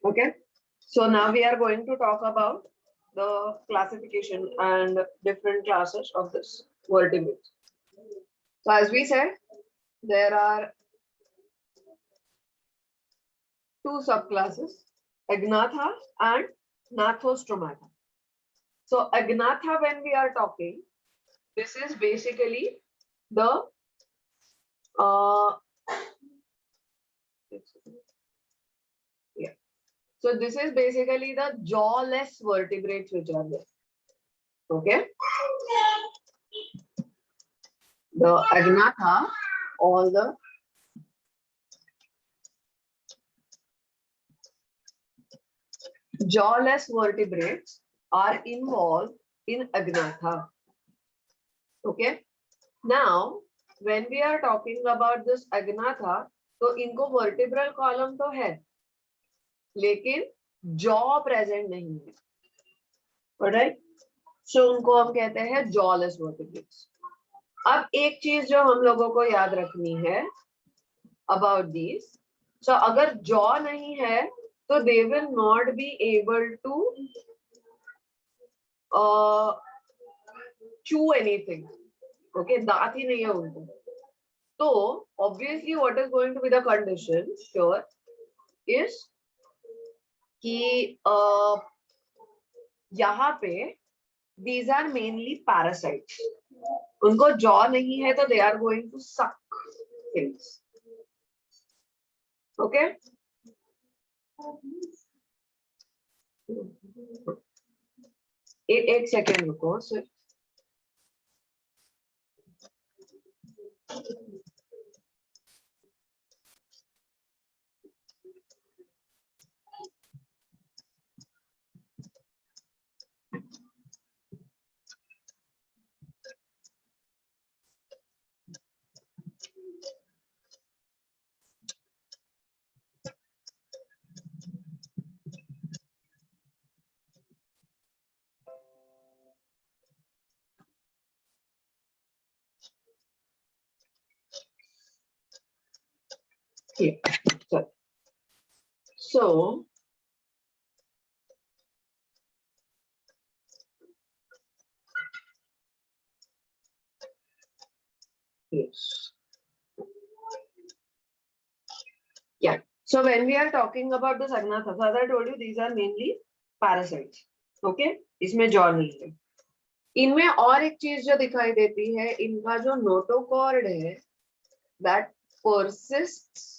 Okay. So now we are going to talk about the classification and different classes of this vertebrates. So as we said, there are two subclasses, Agnatha and Gnathostomata. So Agnatha, when we are talking, this is basically the yeah. So this is basically the jawless vertebrates which are there. Okay. The Agnatha, all the jawless vertebrates are involved in Agnatha. Okay. Now, when we are talking about this Agnatha, तो इनको vertebral column तो है, लेकिन jaw present नहीं है. Alright? So उनको हम कहते हैं jawless vertebrates. अब एक चीज जो हम लोगों को याद रखनी है about these, so अगर jaw नहीं है, तो they will not be able to chew anything. Okay, दांत ही नहीं है उनको. So obviously what is going to be the condition sure is कि यहाँ पे these are mainly parasites. उनको jaw नहीं है तो they are going to suck things. Okay. एक सेकेंड रुको sir. So yes. Yeah. So when we are talking about the Agnatha, as I told you, these are mainly parasites. Okay. इसमें jaw नहीं है. इनमें और एक चीज जो दिखाई देती है, इनका जो नोटोकॉर्ड है, that persists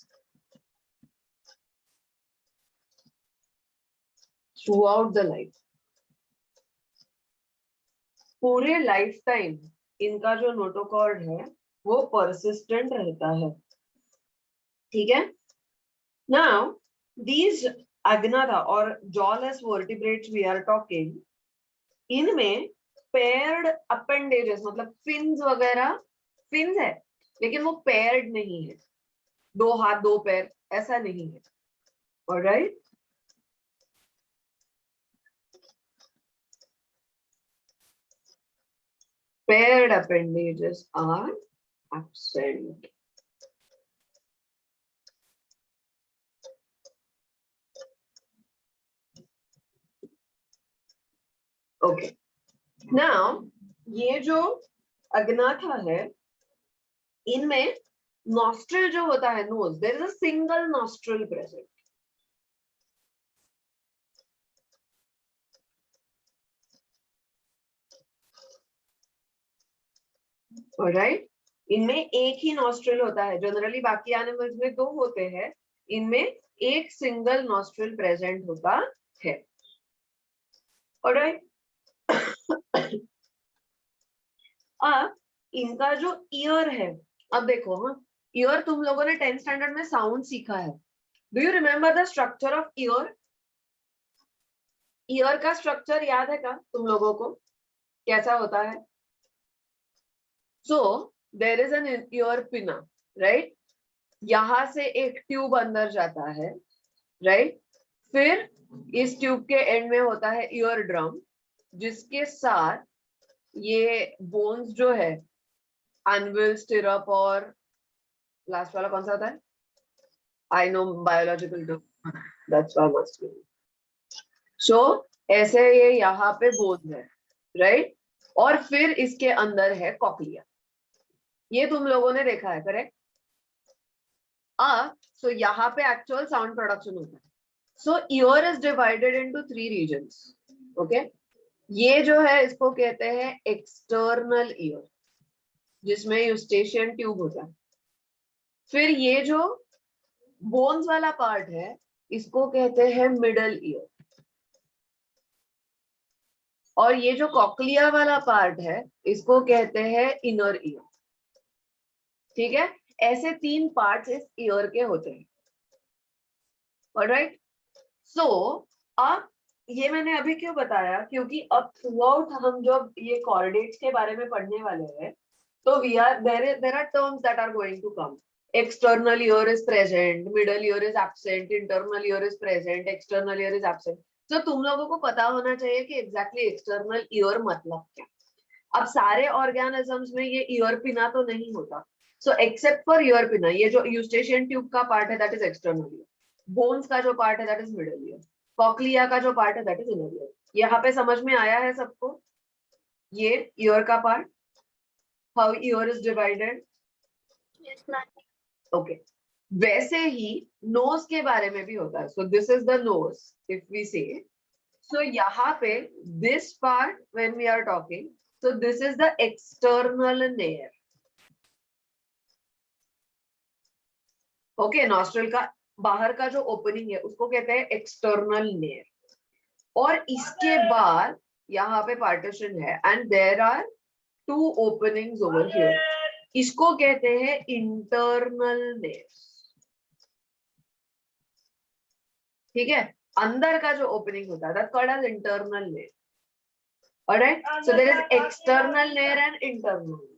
throughout the life. पूरे लाइफ टाइम इनका जो नोटोकॉर्ड है वो persistent रहता है. ठीक है. Now these Agnatha or jawless vertebrates we are talking, इनमें paired appendages मतलब fins वगैरह, fins है लेकिन वो paired नहीं है, दो हाथ दो पैर ऐसा नहीं है. Alright. Paired appendages are absent. Okay. Now ये जो अग्नाथा है, इनमें nostril जो होता है, nose, there is a single nostril present. Alright. इनमें एक ही nostril होता है. Generally बाकी animals में दो होते हैं, इनमें एक single nostril present होता है. Alright. अब इनका जो ईयर है, अब देखो, हाँ, ईयर तुम लोगों ने 10th स्टैंडर्ड में साउंड सीखा है. Do you remember the structure of ear? Ear का स्ट्रक्चर याद है क्या तुम लोगों को? कैसा होता है? So there is an ear pinna, right? यहां से एक ट्यूब अंदर जाता है, राइट? फिर इस ट्यूब के एंड में होता है ईयर ड्रम, जिसके साथ ये बोन्स जो है, एनविल, स्टिरअप और लास्ट वाला कौन सा होता है? I know biological term, That's why masculine. So ऐसे ये यहाँ पे बोध है, राइट? और फिर इसके अंदर है कॉक्लिया, ये तुम लोगों ने देखा है, करेक्ट? सो यहाँ पे एक्चुअल साउंड प्रोडक्शन होता है. So ear is divided into 3 regions. Okay, ये जो है इसको कहते हैं एक्सटर्नल ईयर, जिसमें यूस्टेशियन ट्यूब होता है. फिर ये जो बोन्स वाला पार्ट है इसको कहते हैं मिडल ईयर, और ये जो कॉक्लिया वाला पार्ट है इसको कहते हैं इनर ईयर. ठीक है, ऐसे 3 पार्ट्स इस ईयर के होते हैं. ऑलराइट, सो अब ये मैंने अभी क्यों बताया, क्योंकि अब थ्रू आउट हम जब ये कॉर्डेट्स के बारे में पढ़ने वाले हैं तो there are terms that are going to come. External ear is present, middle ear is absent, internal ear is present, external ear is absent. So तुम लोगों को पता होना चाहिए कि exactly external ear मतलब क्या. अब सारे ऑर्गेनिजम्स में ये ईयर पिना तो नहीं होता. So except for ear पिना, ये जो यूस्टेशियन ट्यूब का पार्ट है that is external ear. Bones का जो पार्ट है that is middle ear. Cochlea का जो पार्ट है that is inner ear. यहाँ पे समझ में आया है सबको ये ईयर का part, how ear is divided? Yes, ma'am. Okay. वैसे ही नोज के बारे में भी होता है. So this is the nose. If we say, so यहाँ पे this part when we are talking, so this is the external nair. Okay, nostril का बाहर का जो ओपनिंग है उसको कहते हैं एक्सटर्नल नेयर. और इसके बाद यहाँ पे पार्टीशन है and there are 2 openings over here. इसको कहते हैं इंटरनल नेयर. ठीक है, अंदर का जो ओपनिंग होता है that's called as internal nare. Alright, so there is external nare and internal.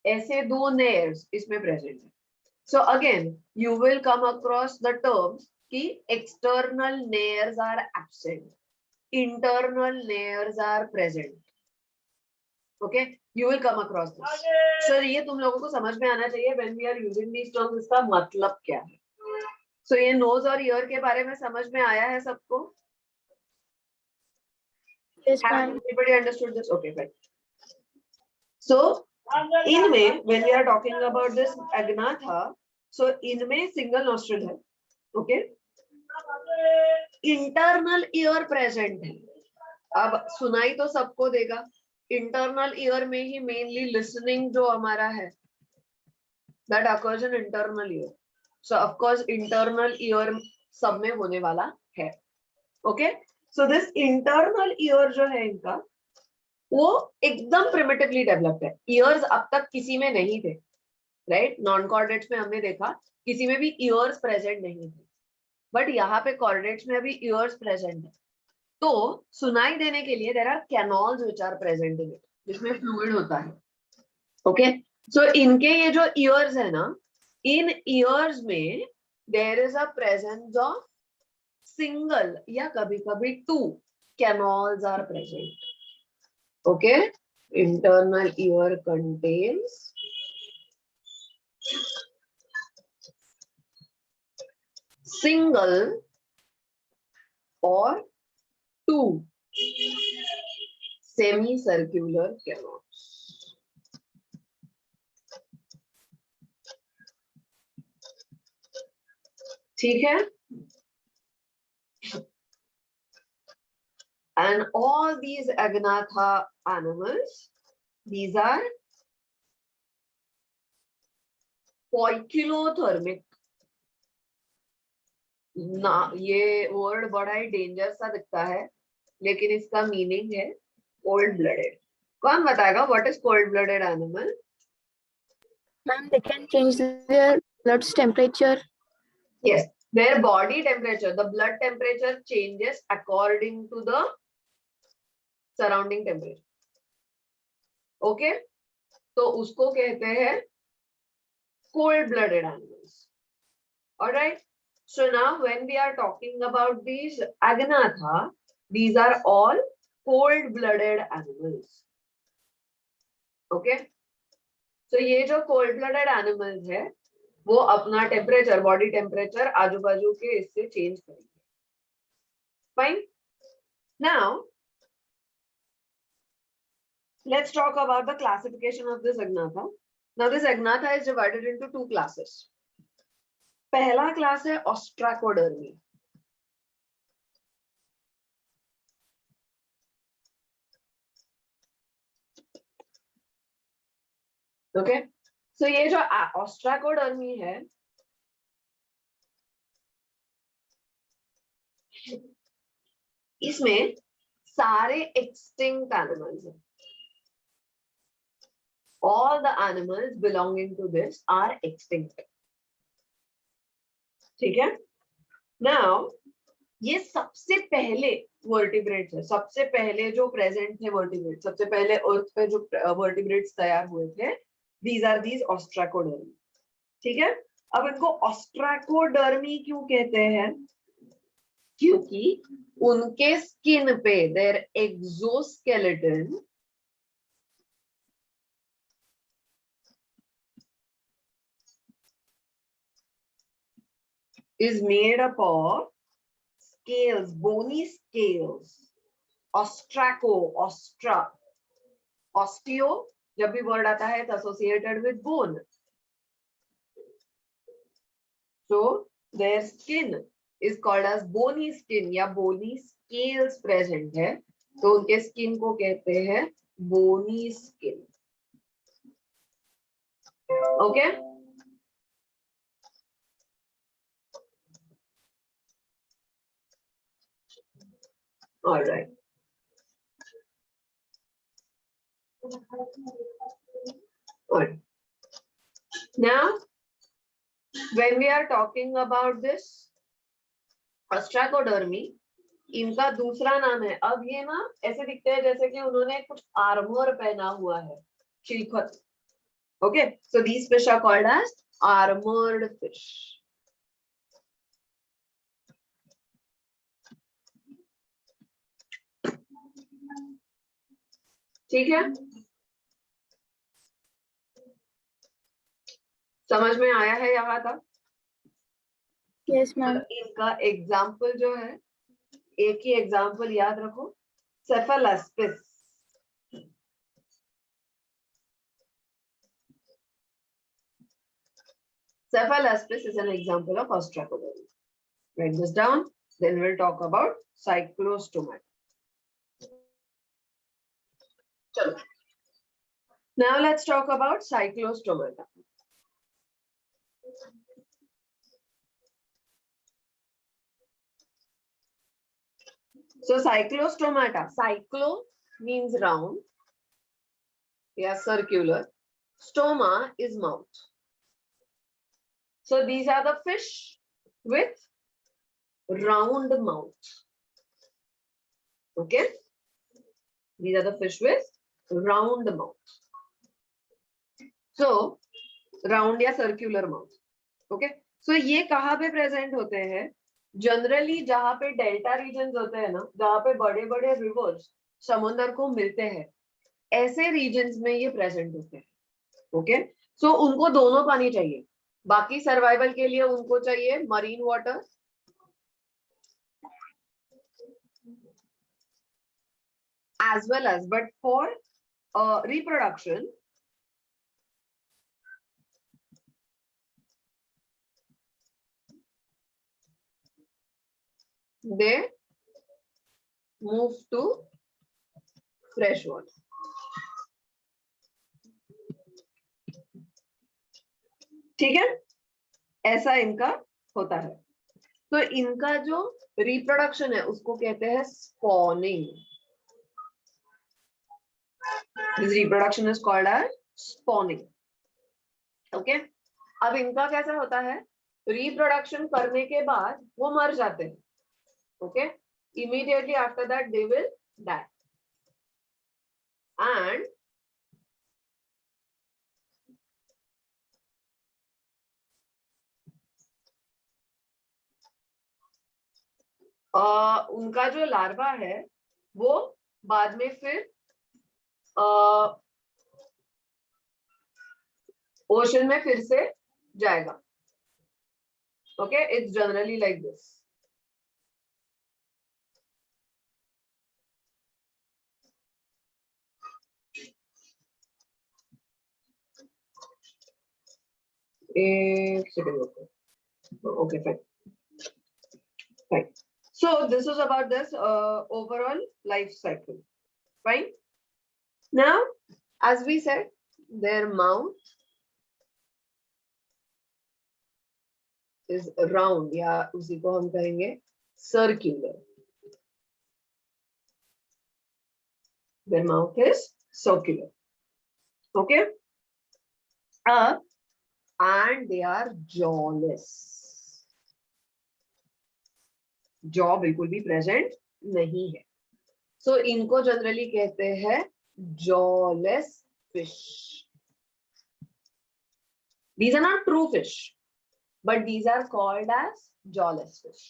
ऐसे 2 नेयर्स इसमें प्रेजेंट है. So again, you will come across the term कि external nares are absent, internal nares are present. Okay, you will come across this. So ये तुम लोगों को समझ में आना चाहिए when we are using these terms, इसका मतलब क्या है. So ये nose और ear के बारे में समझ में आया है सबको? Yes, Have ma'am. everybody understood this? Okay, fine. So इनमें when we are talking about this agnatha, so इनमें single nostril है. Okay, इंटरनल ईयर प्रेजेंट है. अब सुनाई तो सबको देगा. इंटरनल ईयर में ही मेनली लिसनिंग जो हमारा है that occurs in internal ear. So of course internal ear सब में होने वाला है. Okay, so this internal ear जो है इनका वो एकदम प्रिमिटिवली डेवलप्ड है. ईयर्स अब तक किसी में नहीं थे, राइट? नॉन कॉर्डेट्स में हमने देखा किसी में भी ईयर्स प्रेजेंट नहीं थे, बट यहाँ पे कॉर्डेट्स में अभी ईयर्स प्रेजेंट है. तो सुनाई देने के लिए there are canals which are present in it, जिसमें फ्लूइड होता है. ओके, सो इनके ये जो ईयर्स है ना, इन ईयर्स में there is a presence of single या कभी कभी 2 canals are present. Okay, internal ear contains single or 2 semicircular canals. ठीक है, and all these agnatha animals, these are poikilothermic. ना ये वर्ड बड़ा ही डेंजर सा दिखता है, लेकिन इसका मीनिंग है कोल्ड ब्लडेड. कौन बताएगा what is cold blooded animal? Ma'am, they can change their blood's temperature. Yes, their body temperature, the blood temperature changes according to the surrounding temperature. Okay, तो उसको कहते हैं cold blooded animals. All right, so now when we are talking about these agnatha, these are all cold blooded animals. Okay, so ये जो cold blooded animals है वो अपना temperature, body temperature आजू बाजू के इससे चेंज करेंगे. Fine. Now, let's talk about the classification of this Agnatha. Now, this Agnatha is divided into two classes. पहला class है Ostracodermy. Okay. So ये जो Ostracodermy है, इसमें सारे extinct animals हैं. All the animals belonging to this are extinct. ठीक है? Now, ये सबसे पहले वर्टिब्रेट्स है. सबसे पहले जो प्रेजेंट थे वर्टिब्रेट्स, सबसे पहले अर्थ पे जो वर्टिब्रेट्स तैयार हुए थे, these are these Ostracodermy. ठीक है? अब इनको Ostracodermy क्यों कहते हैं? क्योंकि उनके स्किन पे their exoskeleton is made up of scales, bony scales. Ostraco, ostra, osteo, जब भी word आता है it's associated with bone. So their skin is called as bony skin या bony scales present है, तो उनके skin को कहते हैं bony skin. Okay? All right. All right. Now, when we are talking about this Ostracodermy, इनका दूसरा नाम है. अब ये ना ऐसे दिखते हैं जैसे कि उन्होंने कुछ आर्मर पहना हुआ है, शिलखत. Okay, so these fish are called as armored fish. ठीक है? समझ में आया है यहाँ तक? Yes, ma'am. इनका एग्जाम्पल जो है, एक ही एग्जाम्पल याद रखो, सेफेलास्पिस. Cephalaspis is an example of Ostracodermy. Write this down, then we'll talk about Cyclostomata. Chalo. Now let's talk about Cyclostomata. So Cyclostomata, cyclo means round, yeah, circular. Stoma is mouth. So these are the fish with round mouth. Okay, these are the fish with round mouth. So round या circular mouth. Okay, so ये कहाँ पे present होते हैं? Generally जहाँ पे delta regions होते हैं ना, जहाँ पे बड़े बड़े रिवर्स समुद्र को मिलते हैं, ऐसे रीजन्स में ये प्रेजेंट होते हैं. ओके, सो उनको दोनों पानी चाहिए. बाकी सर्वाइवल के लिए उनको चाहिए marine water, as well as, but for reproduction they move to fresh water. ठीक है, ऐसा इनका होता है. तो इनका जो रिप्रोडक्शन है उसको कहते हैं spawning. This reproduction is called as spawning. Okay, अब इनका कैसा होता है? रिप्रोडक्शन करने के बाद वो मर जाते हैं. Okay, immediately after that they will die. And उनका जो लार्वा है वो बाद में फिर ओशन में फिर से जाएगा. Okay, it's generally like this. एक second, okay, fine. So this is about this overall life cycle. Fine. Now, as we said, their mouth is round, या उसी को हम कहेंगे circular. Their mouth is circular. Okay. And they are jawless. Jaw बिल्कुल भी present नहीं है. सो इनको जनरली कहते हैं jawless fish. These are not true fish, but these are called as jawless fish.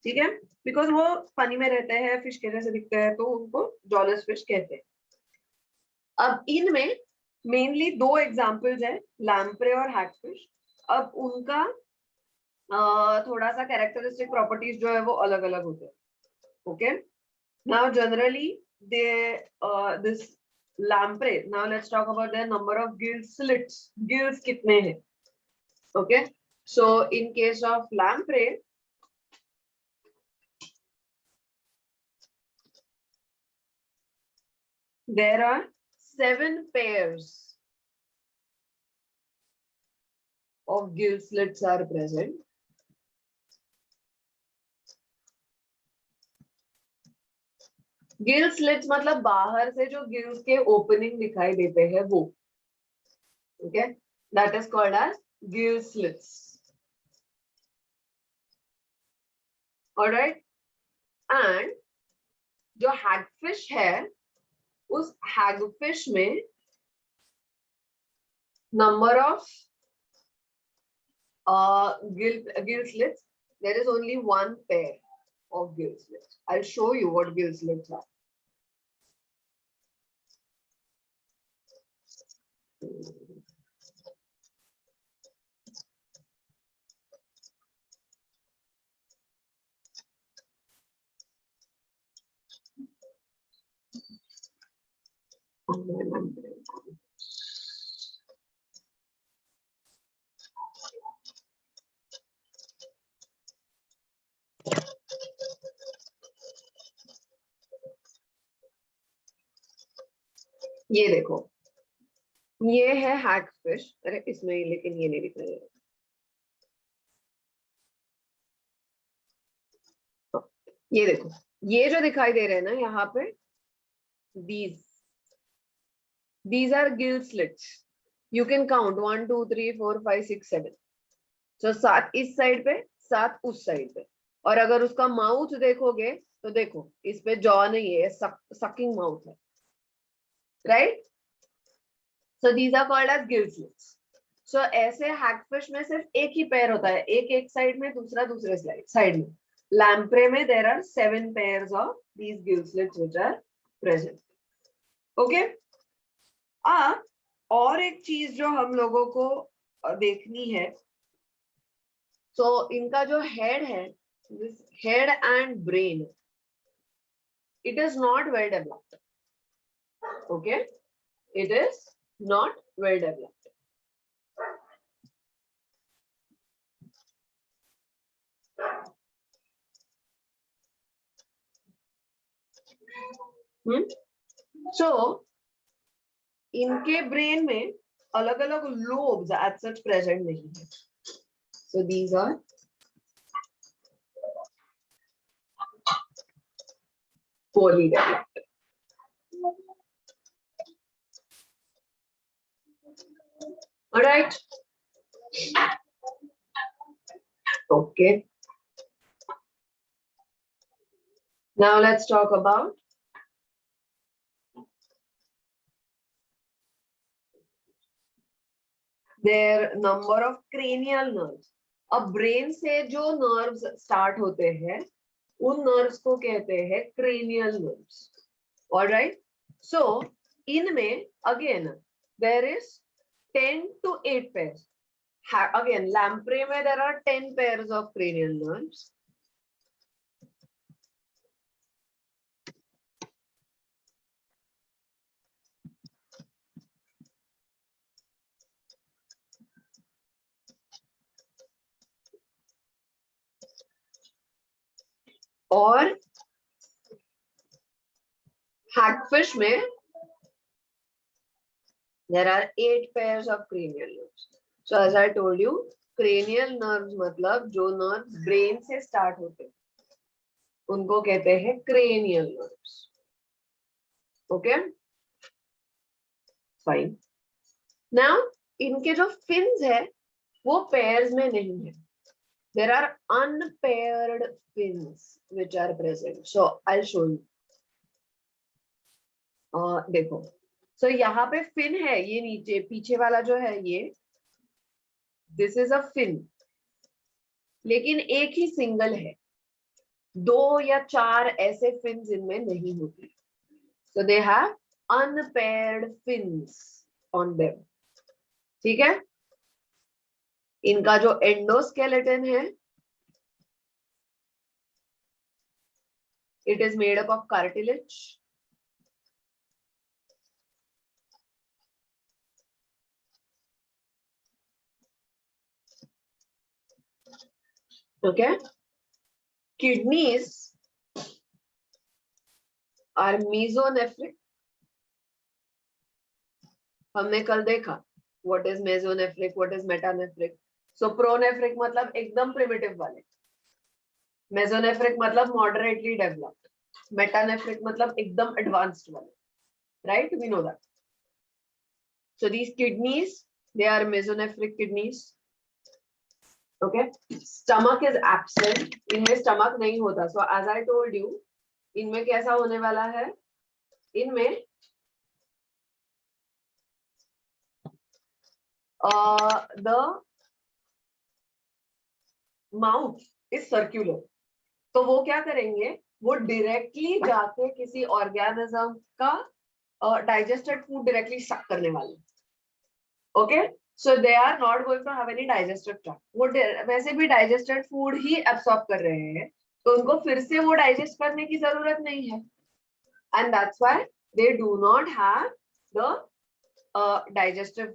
ठीक है, बिकॉज वो पानी में रहते हैं, फिश के जैसे दिखते हैं, तो उनको जॉलेस फिश कहते हैं. अब इनमें मेनली दो एग्जाम्पल्स है, लैम्प्रे और हैगफिश. अब उनका थोड़ा सा कैरेक्टरिस्टिक प्रॉपर्टीज जो है वो अलग अलग होते हैं. Okay, now generally they this lamprey, now let's talk about their number of gill slits. Gills कितने हैं? Okay, so in case of lamprey, there are 7 pairs of gill slits are present. Gill slits मतलब बाहर से जो gills के opening दिखाई देते हैं वो. Okay, that is called as gill slits. Alright. And जो हैगफिश है, उस हैगफिश में number of gill slits, there is only one pair of gill slits. I'll show you what gill slits are. ये देखो, ये है हैगफिश. अरे इसमें लेकिन ये नहीं दिख रहा है. ये देखो, ये जो दिखाई दे रहे हैं ना यहाँ पे, these are gill slits. You can count 1 2 3 4 5 6 7. So 7 इस साइड पे, 7 उस साइड पे. और अगर उसका माउथ देखोगे तो देखो, इस पे जॉ नहीं है, सकिंग माउथ है. Right. So these are called as gill slits. So ऐसे हैगफिश में सिर्फ एक ही पैर होता है, एक साइड में, दूसरा दूसरे साइड में. लैम्प्रे में there are 7 pairs of these gill slits which are present. Okay. और एक चीज जो हम लोगों को देखनी है, so इनका जो हेड है, this head and brain, it is not well developed. Okay, it is not well developed. So इनके ब्रेन में अलग अलग लोब्स एज सच प्रेजेंट नहीं है. So these are poorly developed. All right. Okay. Now let's talk about their number of cranial nerves. अब brain से जो nerves start होते हैं, उन नर्व्स को कहते हैं cranial nerves. All right. So इनमें again there is 10 to 8 pairs. Again, lamprey में there are 10 pairs of cranial nerves. और hagfish में there are 8 pairs of cranial nerves. So as I told you, cranial nerves मतलब जो nerves brain से start होते हैं उनको कहते हैं cranial nerves. Okay, fine. Now इनके जो fins है वो pairs में नहीं है. There are unpaired fins which are present. So I'll show you. देखो, so यहाँ पे fin है, ये नीचे पीछे वाला जो है ये, this is a fin. लेकिन एक ही सिंगल है, 2 या 4 ऐसे fins इनमें नहीं होते. So they have unpaired fins on them. ठीक है? इनका जो एंडोस्केलेटन है, it is made up of cartilage. Okay, kidneys are mesonephric. हमने कल देखा what is mesonephric, what is metanephric. So pronephric मतलब एकदम primitive वाले, mesonephric मतलब moderately developed, metanephric मतलब एकदम advanced वाले, right? We know that. So these kidneys, they are mesonephric kidneys. Okay, stomach is absent. इनमें stomach नहीं होता. So as I told you, इनमें कैसा होने वाला है? इनमें the mouth is circular. तो वो क्या करेंगे? वो directly जाके किसी organism का digested food directly suck करने वाले. Okay, so they are not going to have any digestive tract. वो वैसे भी digested food ही absorb कर रहे हैं, तो उनको फिर से वो digest करने की जरूरत नहीं है. And that's why they do not have the digestive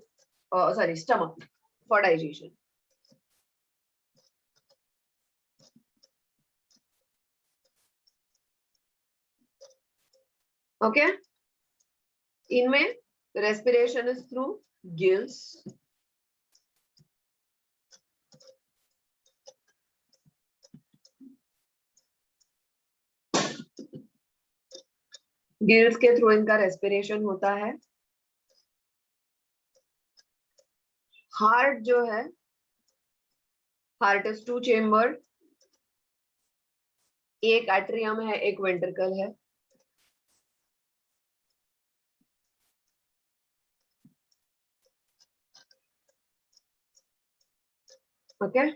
stomach for digestion. Okay, इनमें respiration is through gills. Gills के थ्रू इनका रेस्पिरेशन होता है. हार्ट जो है, हार्ट इज 2 चेम्बर, एक एट्रियम है, एक वेंट्रिकल है. ओके,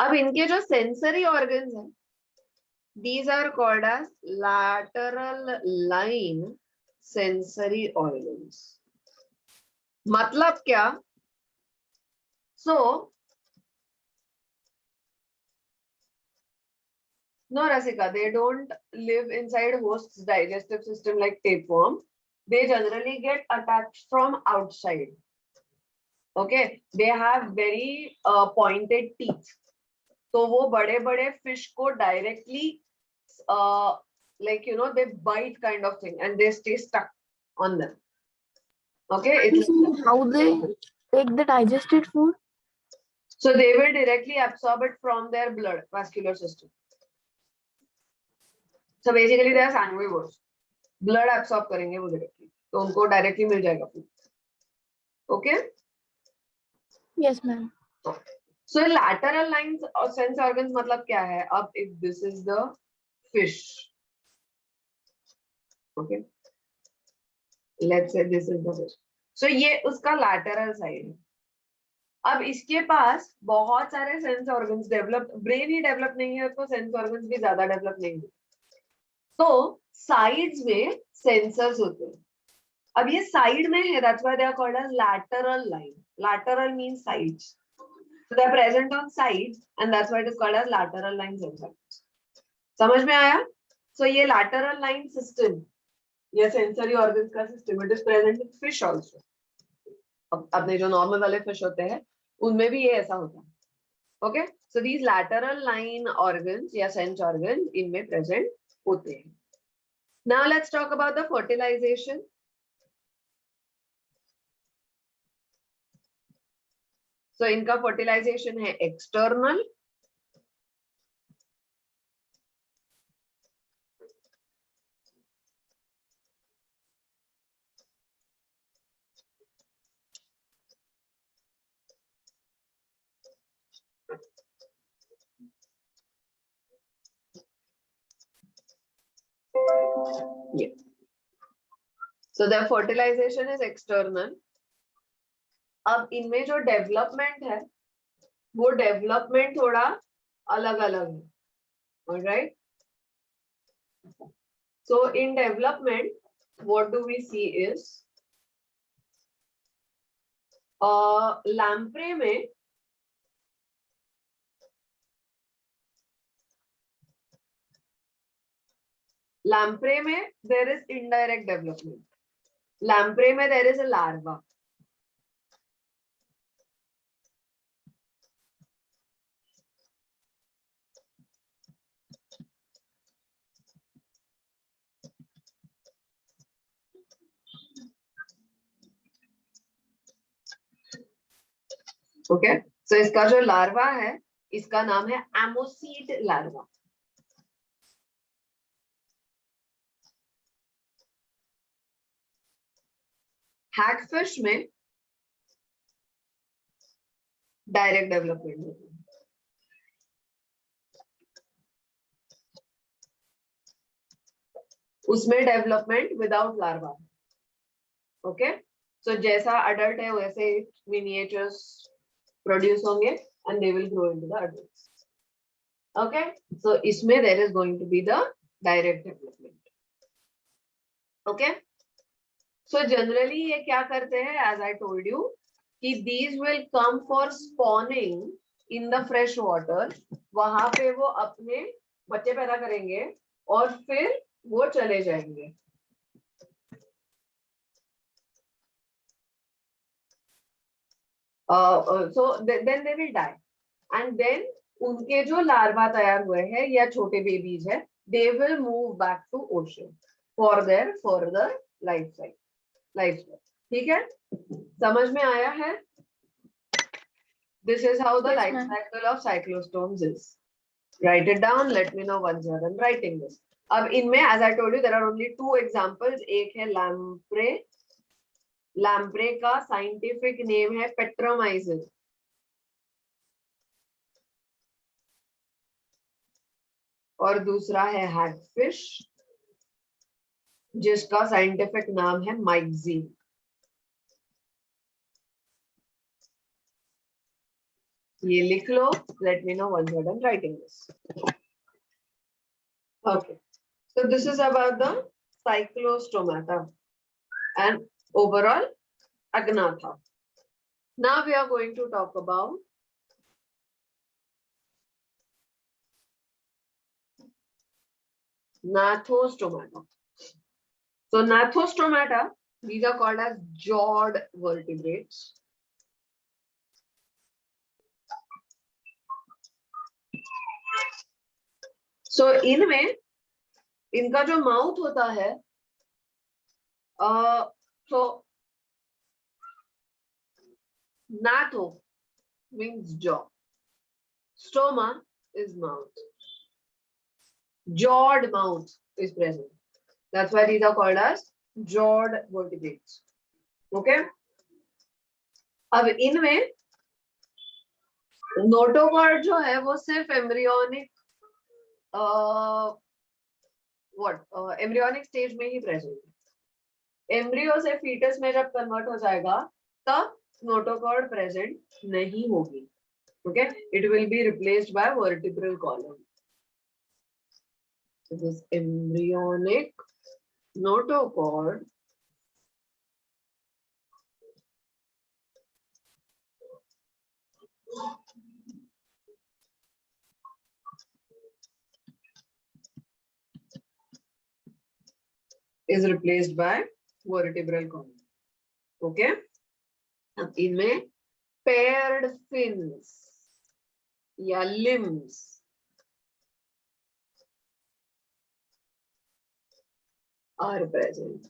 अब इनके जो सेंसरी ऑर्गन्स हैं, these are called as lateral line sensory organs. मतलब क्या? So no, Rasika, they don't live inside host's digestive system like tapeworm. They generally get attacked from outside. Okay, they have very pointed teeth. तो वो बड़े बड़े fish को directly like you know they bite kind of thing and they stay stuck on them. Okay, it's how they take the digested food? So they will directly absorb it from their blood vascular system. So basically they are sanguivores. Blood absorb करेंगे वो directly, तो उनको directly मिल जाएगा food. Okay? Yes, ma'am. So lateral lines or sense organs मतलब क्या है? अब if this is the fish, okay, let's say this is the fish. So ये उसका lateral side है. अब इसके पास बहुत सारे सेंस ऑर्गन्स डेवलप, ब्रेन ही डेवलप नहीं है तो सेंस ऑर्गन्स भी ज्यादा डेवलप नहीं है. तो साइड्स में सेंसर्स होते हैं. अब ये साइड में है, that's why they are called as lateral line. Lateral means sides. So they are present on sides and that's why it is called as lateral line sensor. समझ में आया? So ये lateral line system, ये sensory organs का system, it is present in fish also. अब अपने जो normal वाले fish होते हैं, उनमें भी ये ऐसा होता है. Okay, so these lateral line organs या sense organs इनमें present होते हैं. Now let's talk about the fertilization. So इनका fertilization है external. Yeah. So the fertilization is external. अब इनमें जो डेवलपमेंट है वो डेवलपमेंट थोड़ा अलग अलग है. Alright. So in development, what do we see is lamprey में there is indirect development. Lamprey में there is a larva. Okay, so इसका जो लार्वा है इसका नाम है एमोसीड लार्वा. हैगफिश में डायरेक्ट डेवलपमेंट होती है. उसमें development without larva. Okay, so जैसा अडल्ट है वैसे मिनिएचर्स प्रोड्यूस होंगे and they will grow into the adults. Okay, so इसमें there is going to be the direct development. Okay, so generally ये क्या करते हैं, एज आई टोल्ड यू कि these will come for spawning in the fresh water. वहां पे वो अपने बच्चे पैदा करेंगे और फिर वो चले जाएंगे. So then they will die and then उनके जो लार्वा तैयार हुए हैं या छोटे बेबीज है they will move back to ocean for their further life. ठीक है, समझ में आया है? This is how the Yes, life ma'am. cycle of cyclostomes is. Write it down. Let me know once you are done writing this. अब इनमें as I told you there are only two examples. एक है lamprey. Lamprey का scientific name है पेट्रोमाइसिस. और दूसरा है hagfish जिसका साइंटिफिक नाम है माइक्जीन. ये लिख लो. Let me know what you are done writing this. Okay, so this is about the cyclostomata and overall Agnatha. Now we are going to talk about Gnathostomata. So Gnathostomata, these are called as jawed vertebrates. So इनमें इनका जो mouth होता है so Gnatho means jaw. Stoma is mouth. Jawed mouth is present. That's why these are called as jawed vertebrates. Okay. अब इनमें notochord जो है वो सिर्फ एम्ब्रियोनिक एम्ब्रियोनिक स्टेज में ही प्रेजेंट है. एम्ब्रियो से फीटस में जब कन्वर्ट हो जाएगा तब नोटोकॉर्ड प्रेजेंट नहीं होगी. Okay, it will be replaced by vertebral column. So this embryonic notochord is replaced by vertebral column. Okay, अब इनमें paired fins या limbs are present.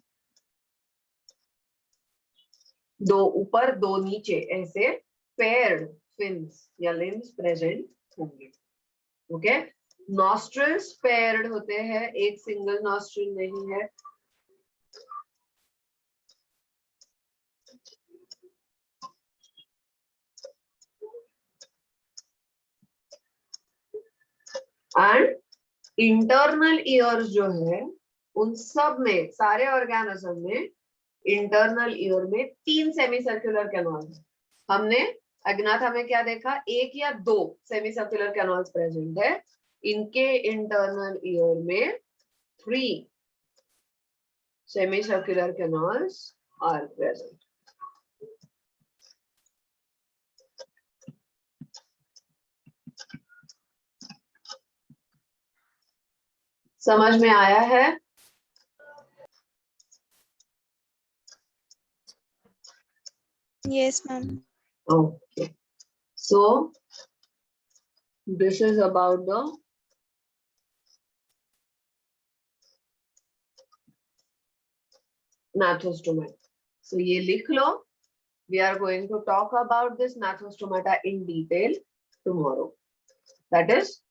दो ऊपर दो नीचे ऐसे paired fins या limbs present होंगे. ओके, nostrils paired होते हैं, एक single nostril नहीं है. एंड इंटरनल ईयर्स जो है उन सब में, सारे ऑर्गेनिज्म में इंटरनल ईयर में 3 सेमी सर्कुलर कैनॉल्स. हमने अग्नाथा में क्या देखा, एक या दो सेमी सर्कुलर कैनॉल्स प्रेजेंट है. इनके इंटरनल ईयर में 3 semicircular canals are present. समझ में आया है? Yes, ma'am. Okay, so this is about the gnathostomata. So ये लिख लो. We are going to talk about this gnathostomata in detail tomorrow. That is